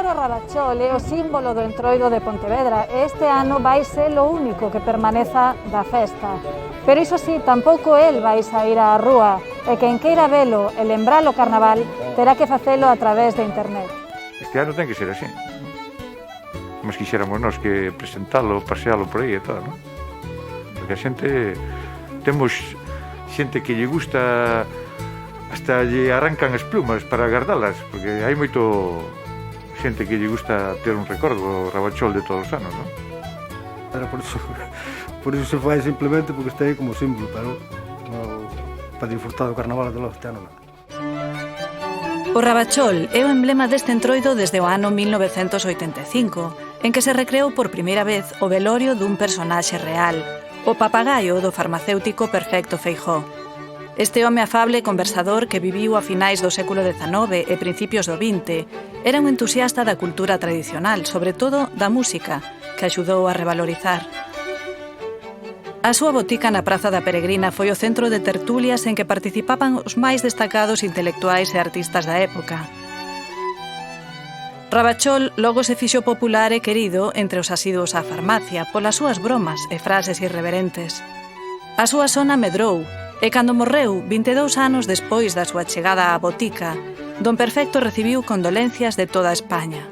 Loro Rabachol é o símbolo do Entroido de Pontevedra e este ano vai ser o único que permaneza da festa. Pero iso sí, tampouco el vai sair á rúa e quen queira velo e lembrar o carnaval terá que facelo a través de internet. Este ano ten que ser así. Mas quixéramos nós que presentalo, pasealo por aí e todo, non? Porque a xente... Temos xente que lle gusta... Hasta lle arrancan as plumas para guardalas, porque hai moito xente que lle gusta ter un recordo o Rabachol de todos os anos, non? Era por iso se fai simplemente porque está aí como símbolo, pero no, para disfrutar do carnaval de logo este ano non. O Rabachol é o emblema deste entroido desde o ano 1985, en que se recreou por primeira vez o velorio dun personaxe real, o papagaio do farmacéutico Perfecto Feijóo. Este home afable e conversador que viviu a finais do século XIX e principios do XX era un entusiasta da cultura tradicional, sobre todo da música, que axudou a revalorizar. A súa botica na Praza da Peregrina foi o centro de tertulias en que participaban os máis destacados intelectuais e artistas da época. Rabachol logo se fixo popular e querido entre os asiduos á farmacia polas súas bromas e frases irreverentes. A súa sona medrou, e cando morreu, 22 anos despois da súa chegada á botica, Don Perfecto recibiu condolencias de toda España.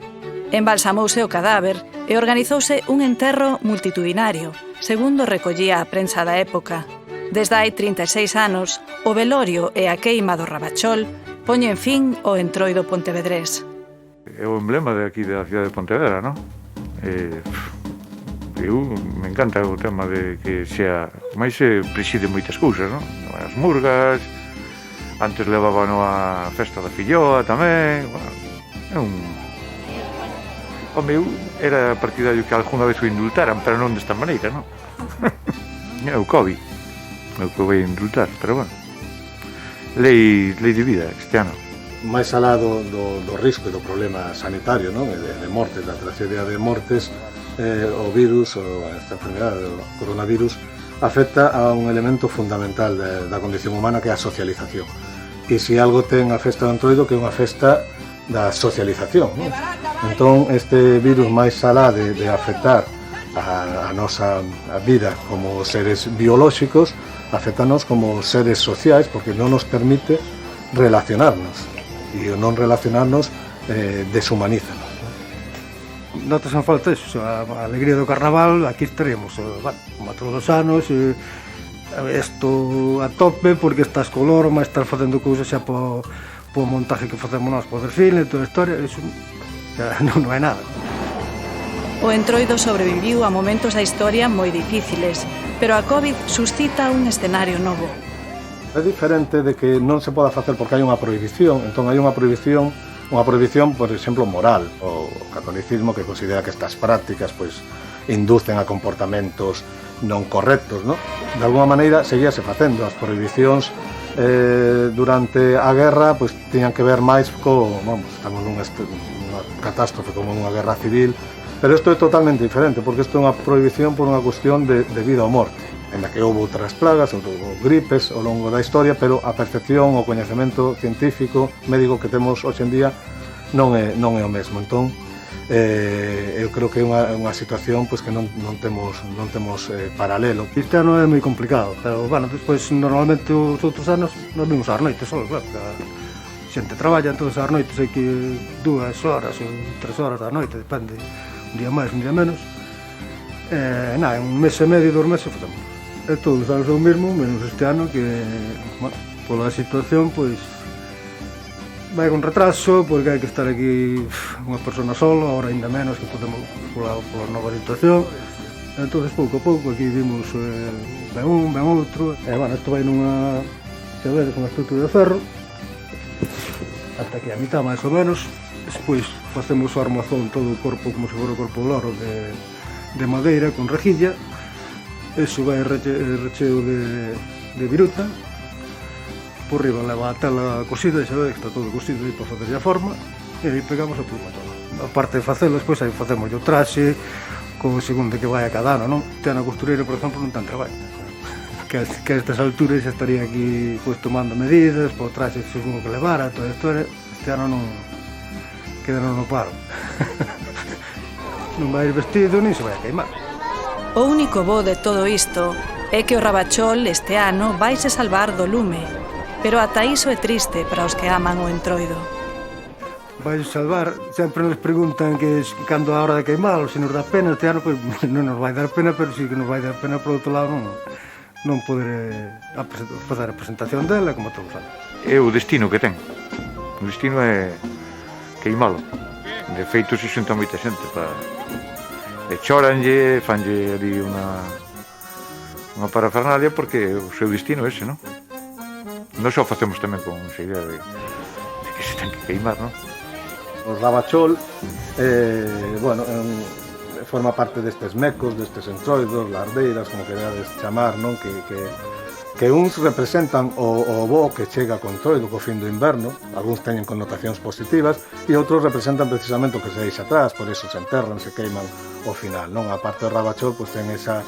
Embalsamouse o cadáver e organizouse un enterro multitudinario, segundo recollía a prensa da época. Desde hai 36 anos, o velorio e a queima do Rabachol poñen fin ao entroido pontevedrés. É o emblema de aquí da cidade de Pontevedra, non? Eu me encanta o tema de que sea... Mais se preside moitas cousas, non? As murgas, antes levaban a festa da filloa tamén... Bueno, é un... O meu era partidario que algunha vez o indultaran, pero non desta maneira, non? É o COVID, é o que vai indultar, pero bueno. Lei de vida este ano. Máis alá do risco e do problema sanitario, non? De mortes, da tragedia de mortes, o virus, esta enfermedade do coronavirus, afecta a un elemento fundamental da condición humana, que é a socialización. E se algo ten a festa do Entroido, que é unha festa da socialización, non? Entón, este virus, máis alá de afectar a nosa vida como seres biolóxicos, afectanos como seres sociais, porque non nos permite relacionarnos, e o non relacionarnos deshumanízanos. Notas en falta iso, a alegría do carnaval, aquí estaríamos, como todos os anos, isto a tope, porque estás co Lorma, estás facendo cousas xa po montaje que facemos nós, po desfile, toda a historia, iso non é nada. O entroido sobreviviu a momentos da historia moi difíciles, pero a COVID suscita un escenario novo. É diferente de que non se poda facer porque hai unha prohibición, entón hai unha prohibición, por exemplo, moral. O catolicismo que considera que estas prácticas pois inducen a comportamentos non correctos, non? De alguma maneira seguíase facendo. As prohibicións durante a guerra pois tiñan que ver máis estamos nunha catástrofe como nunha guerra civil, pero isto é totalmente diferente, porque isto é unha prohibición por unha cuestión de vida ou morte, en la que houve outras plagas, houve gripes ao longo da historia, pero a percepción, o coñecemento científico, médico que temos hoxe en día non é o mesmo. Entón, eu creo que é unha situación pois, que non temos paralelo. Este ano é moi complicado, pero bueno, despois normalmente os outros anos nos vimos ás noites só, claro, a xente traballa, entón ás noites hai que 2 horas ou 3 horas da noite, depende, un día máis, un día menos. En un mes e medio, 2 meses facemos. E todos os anos é o mesmo, menos este ano que, bueno, pola situación, pois vai con retraso, porque hai que estar aquí unha persona sola, ahora ainda menos que podemos pola nova situación. Entón, pouco a pouco, aquí vimos ven un, ven outro. Bueno, isto vai nunha, xa vedes, unha estrutura de ferro, ata aquí a mitad, máis ou menos. Despois facemos o armazón, todo o corpo, como se fora o corpo do loro, de madeira con rejilla. Eso vai recheo de viruta. Por riba leva a tela cosida, xa vedes que está todo cosido aí para facer a forma, e aí pegamos a pluma toda. A parte de facelo, despois aí facemos o traxe, segundo que vai a cada ano, non? Este ano a costureira, por exemplo, non ten traballo. Que a estas alturas xa estaría aquí pois tomando medidas, para o traxe segundo que levara, toda a historia. Este ano non, quedaron no paro. Non vai ir vestido nin se vai a queimar. O único bo de todo isto é que o Rabachol este ano vaise salvar do lume, pero ata iso é triste para os que aman o entroido. Vai salvar, sempre nos preguntan que cando a hora de queimalo, se nos dá pena este ano, pois non nos vai dar pena, pero si que nos vai dar pena por outro lado non poder fazer a presentación dela como todos os anos. É o destino que ten. O destino é queimalo. De feito, se xunta moita xente para... E choranlle, fanlle ali unha parafernalia porque o seu destino é ese, non? Nós só facemos tamén con esa idea de que se ten que queimar, non? O Rabachol, bueno, forma parte destes mecos, destes entroidos, lardeiras, como querades chamar, non? Que uns representan o bo que chega co entroido co fin do inverno, algúns teñen connotacións positivas, e outros representan precisamente o que se deixa atrás, por eso se enterran, se queiman ao final, non? A parte do Rabachol, pois ten esa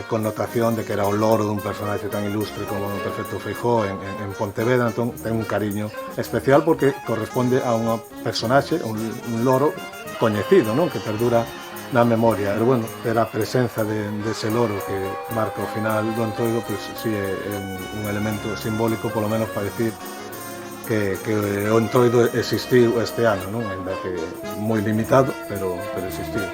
connotación de que era o loro dun personaxe tan ilustre como o Perfecto Feijóo en Pontevedra, entón ten un cariño especial porque corresponde a un personaxe, un loro coñecido, non? Que perdura na memoria. Pero, bueno, era a presenza dese loro que marca o final do entroido, pois si é un elemento simbólico, polo menos para decir que o entroido existiu este ano, non? Ainda que moi limitado, pero existiu.